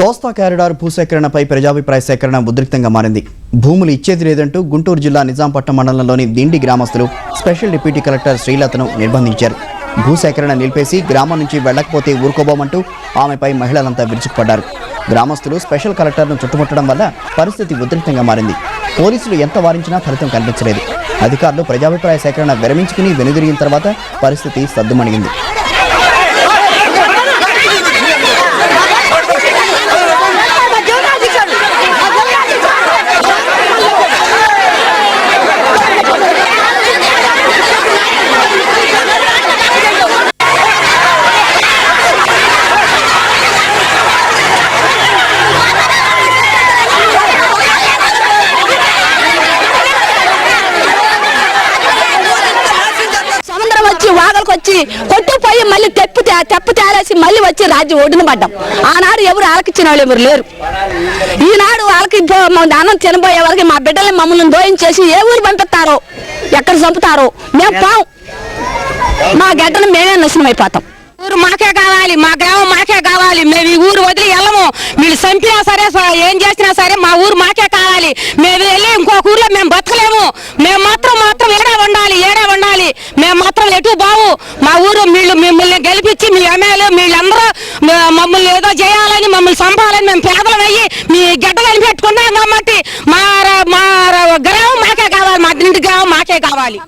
కోస్తా corridor భూసేకరణపై ప్రజాభిప్రాయ సేకరణ ఉద్రిక్తంగా మారింది. భూములు ఇచ్చేది లేదంటూ గుంటూరు జిల్లా నిజాంపట్నం మండలంలోని దిండి గ్రామస్తులు స్పెషల్ డిప్యూటీ కలెక్టర్ శ్రీలతను నిర్బంధించారు. భూసేకరణ నిలిపేసి గ్రామం నుంచి వెళ్లకపోతే ఊరుకోబోమంటూ ఆమెపై మహిళలంతా విరుచుకుపడ్డారు. గ్రామస్తులు స్పెషల్ కలెక్టర్ను చుట్టుముట్టడం వల్ల పరిస్థితి ఉద్రిక్తంగా మారింది. పోలీసులు ఎంత వారించినా ఫలితం కనిపించలేదు. అధికారులు ప్రజాభిప్రాయ సేకరణ విరమించుకుని వెనుదిరిగిన తర్వాత పరిస్థితి సద్దుమణిగింది. వచ్చి కొట్టుపోయి మళ్ళీ తెప్పు తేలేసి మళ్ళీ వచ్చి రాజ్యం ఒడిన పడ్డాం. ఆనాడు ఎవరు ఆలకిచ్చిన వాళ్ళు ఎవరు లేరు. ఈనాడు వాళ్ళకి అన్నం తినబోయే వరకు మా బిడ్డల్ని మమ్మల్ని దోయించేసి ఏ ఊరు పంపిస్తారో ఎక్కడ చంపుతారో మేము పాం. మా గడ్డను మేమే నాశనం అయిపోతాం. ఊరు మాకే కావాలి, మా గ్రామం మాకే కావాలి. మేము ఈ ఊరు వదిలి వెళ్ళము. వీళ్ళు చంపినా సరే ఏం చేసినా సరే మా ఊరు మాకే కావాలి. మేము వెళ్ళి ఇంకొక ఊర్లో మేము బతకలేము. మేము మాత్రం ఏడే ఉండాలి. మేము మాత్రం ఎటు బావు. మా ఊరు మిమ్మల్ని గెలిపించి మీ ఎమ్మెల్యే వీళ్ళందరూ మమ్మల్ని ఏదో చేయాలని మమ్మల్ని చంపాలని మేము పేదలు అయ్యి మీ గడ్డ కనిపెట్టుకున్నాం కాబట్టి మా గ్రామం మాకే కావాలి. మా ఇంటి గ్రామం మాకే కావాలి.